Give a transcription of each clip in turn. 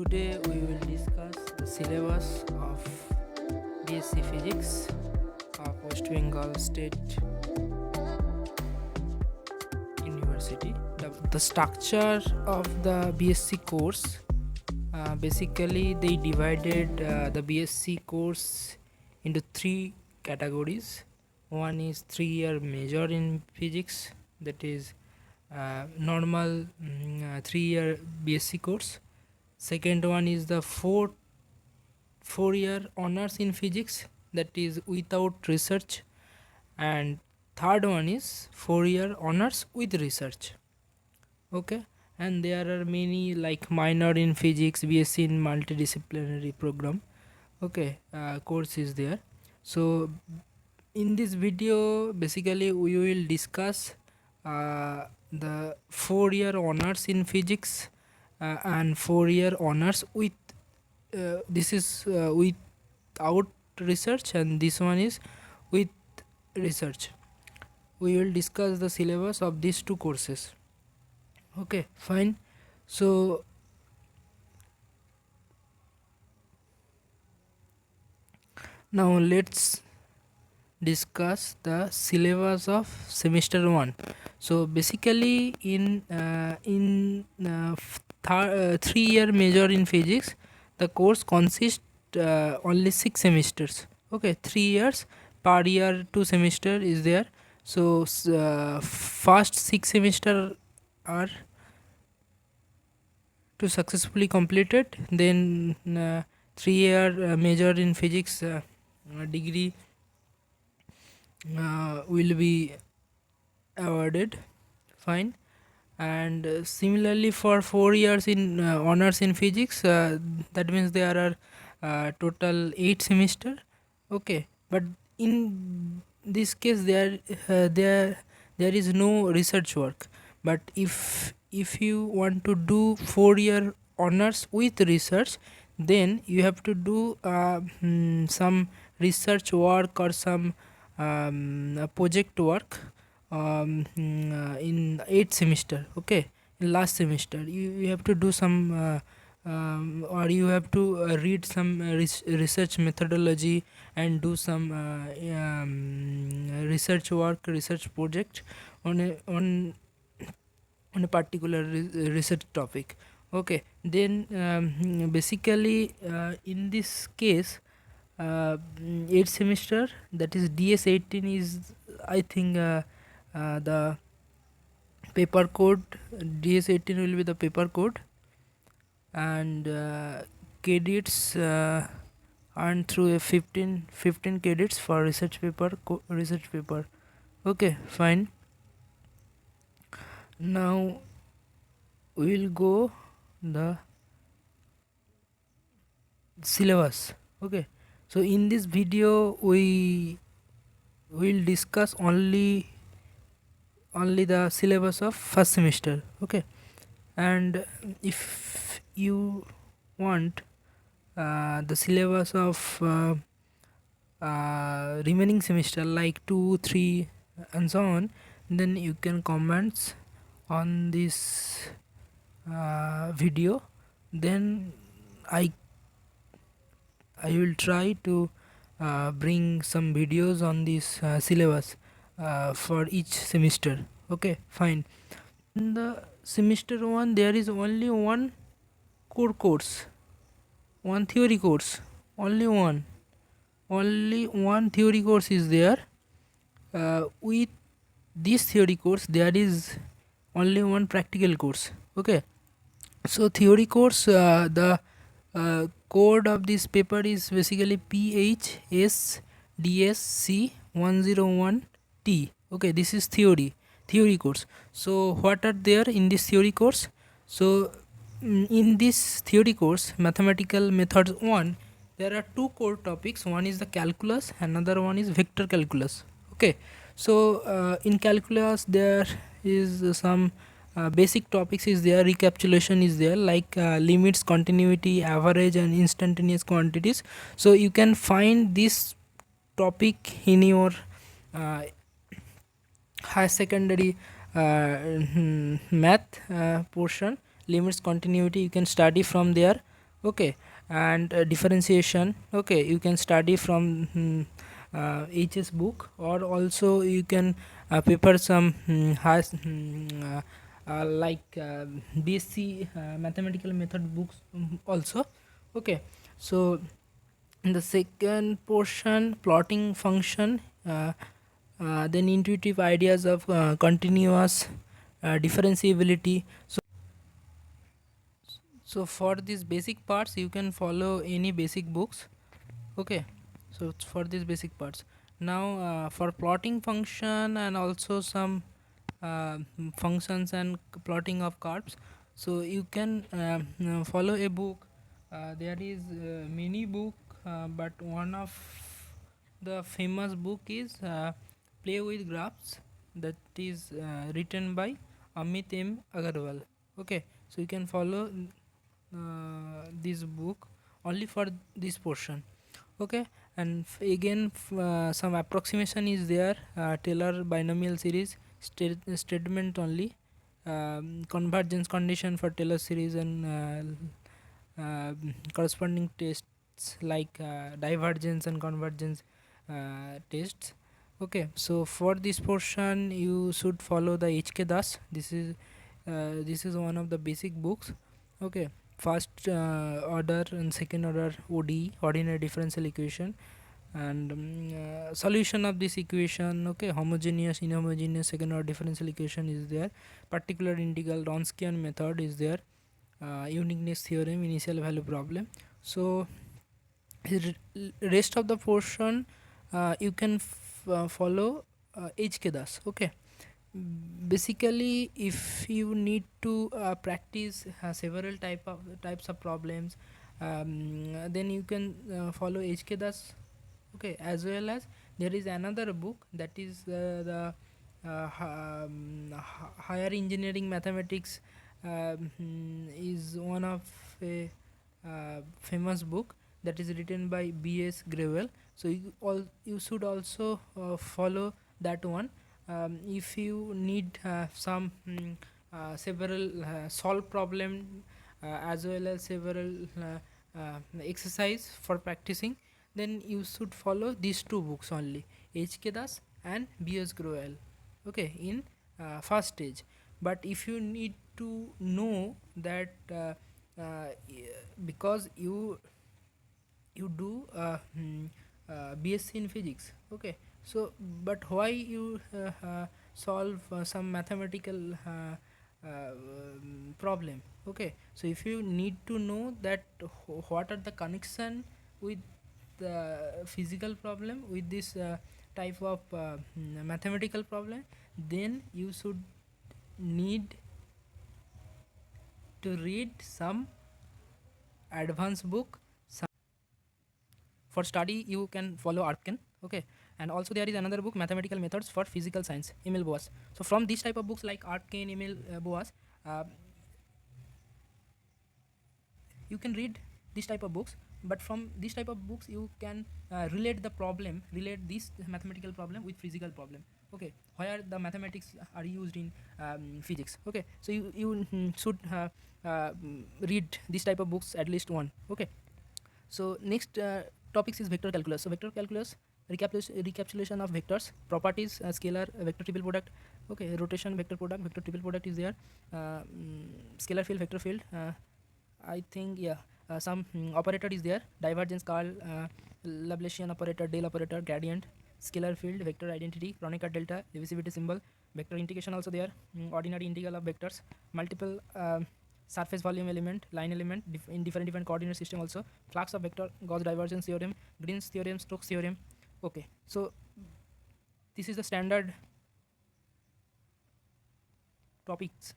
Today we will discuss the syllabus of B.Sc Physics of West Bengal State University. The structure of the B.Sc course, basically they divided the B.Sc course into three categories. One is 3-year major in physics, that is normal 3-year B.Sc course. Second one is the 4-year honors in physics, that is without research. And third one is 4-year honors with research. Okay, and there are many like minor in physics, BSc in multidisciplinary program. Okay, course is there. So in this video basically we will discuss the 4-year honors in physics and 4-year honors with this is without research, and this one is with research. We will discuss the syllabus of these two courses. Okay, fine. So now let's discuss the syllabus of semester 1. So basically in 3-year major in physics, the course consists only 6 semesters. Okay, 3 years per year, 2 semester is there. So first 6 semester are to successfully completed, then 3-year major in physics degree will be awarded. Fine. And similarly for 4 years in honors in physics, that means there are total 8 semester. Okay, but in this case there is no research work. But if you want to do 4-year honors with research, then you have to do some research work or some project work in 8th semester. Okay, in last semester you have to do some or you have to read some research methodology and do some research work, research project on a particular research topic. Okay, then basically in this case 8th semester, that is DS18 is I think the paper code. DS18 will be the paper code, and credits earned through a 15 credits for research paper. Okay, fine. Now we will go the syllabus. Okay, so in this video we will discuss only the syllabus of first semester. Okay, and if you want the syllabus of remaining semester like 2, 3 and so on, then you can comment on this video. Then I will try to bring some videos on this syllabus for each semester. Okay, fine. In the semester 1 there is only one core course, one theory course, only one theory course is there. With this theory course there is only one practical course. Okay, so theory course, the code of this paper is basically PHSDSC101T. Okay, this is theory course. So what are there in this theory course? So in this theory course, mathematical methods 1, there are 2 core topics. One is the calculus, another one is vector calculus. Okay, so in calculus there is some basic topics is there, recapitulation is there, like limits, continuity, average and instantaneous quantities. So you can find this topic in your higher secondary math portion. Limits, continuity, you can study from there. Okay, and differentiation, okay, you can study from HS book, or also you can prepare some like B.Sc mathematical method books also. Okay, so in the second portion, plotting function, then intuitive ideas of continuous differentiability. So for these basic parts you can follow any basic books. Okay, so it's for these basic parts. Now for plotting function and also some functions and plotting of curves, so you can follow a book. There is many book, but one of the famous book is Play with Graphs, that is written by Amit M Agarwal. Okay, so you can follow this book only for this portion. Okay, and again some approximation is there, Taylor binomial series, statement only, convergence condition for Taylor series, and corresponding tests like divergence and convergence tests. Okay, so for this portion you should follow the HK Das. This is one of the basic books. Okay, first order and second order ODE, ordinary differential equation, and solution of this equation. Okay, homogeneous, inhomogeneous second order differential equation is there, particular integral, Wronskian method is there, uniqueness theorem, initial value problem. So rest of the portion you can follow HK Das. Okay, basically if you need to practice several types of problems, then you can follow HK Das. Okay, as well as there is another book, that is the higher engineering mathematics, is one of a famous book that is written by B.S. Gravel. So you should also follow that one. If you need some several solve problem, as well as several exercise for practicing, then you should follow these two books only, HK Das and B.S. Groel. Okay, in first stage. But if you need to know that because you do B.Sc in physics. Okay, so but why you solve some mathematical problem. Okay, so if you need to know that what are the connection with the physical problem with this type of mathematical problem, then you should need to read some advanced book. For study you can follow Arkin. Okay, and also there is another book, Mathematical Methods for Physical Science, Emil Boas. So from these type of books like Arkin, Emil Boas, you can read this type of books. But from this type of books you can relate this mathematical problem with physical problem. Okay, where the mathematics are used in physics. Okay, so you should read this type of books at least one. Okay, so next topics is vector calculus. So vector calculus, recapitulation of vectors, properties, scalar, vector triple product. Okay, rotation, vector product, vector triple product is there. Scalar field, vector field. I think, yeah, some operator is there, divergence, Carl, Laplacian operator, Dale operator, gradient, scalar field, vector identity, Kronecker delta, divisivity symbol, vector integration also there, ordinary integral of vectors, multiple surface volume element, line element in different coordinate system also, flux of vector, Gauss divergence theorem, Green's theorem, Stokes theorem. Okay, so this is the standard topics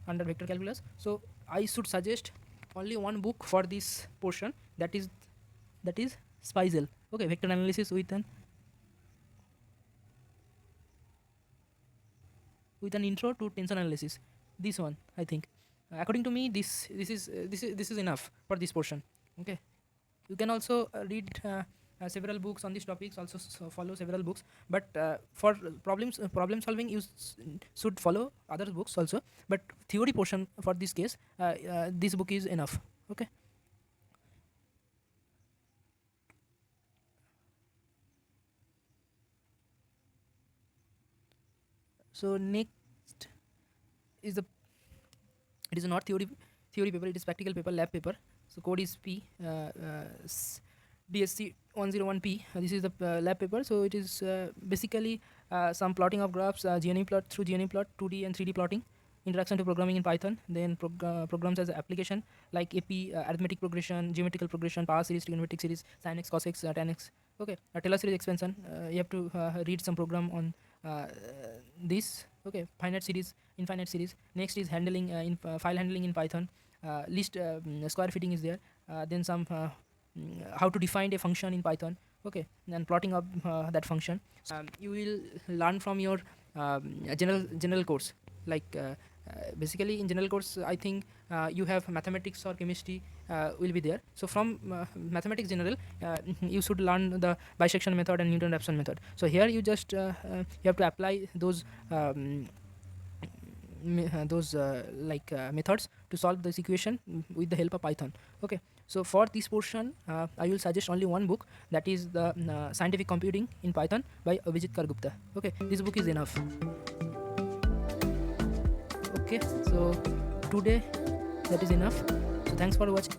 under vector calculus. So I should suggest only one book for this portion, that is Speisel. Okay, vector analysis with an intro to tensor analysis. This one, I think, according to me, this is enough for this portion. Okay, you can also read several books on these topics, also follow several books, but for problem solving you should follow other books also, but theory portion for this case, this book is enough. Okay, So next is the, it is not theory paper, it is practical paper, lab paper. So code is P, DSC 101P. This is the lab paper. So it is basically some plotting of graphs, GNE plot through GNE plot, 2D and 3D plotting, introduction to programming in Python, then programs as application like AP, arithmetic progression, geometrical progression, power series, trigonometric series, sin x, cos x, tan x. Okay, Taylor series expansion. You have to read some program on this. Okay, finite series, infinite series. Next is handling file handling in Python. List square fitting is there. Then some how to define a function in Python. Okay, and plotting of that function. You will learn from your general course. Like basically in general course, I think you have mathematics or chemistry will be there. So from mathematics general, you should learn the bisection method and Newton-Raphson method. So here you just you have to apply those methods to solve this equation with the help of Python. Okay, so for this portion I will suggest only one book, that is the Scientific Computing in Python by Abhijit Kar Gupta. Okay, this book is enough. Okay, so today that is enough. So thanks for watching.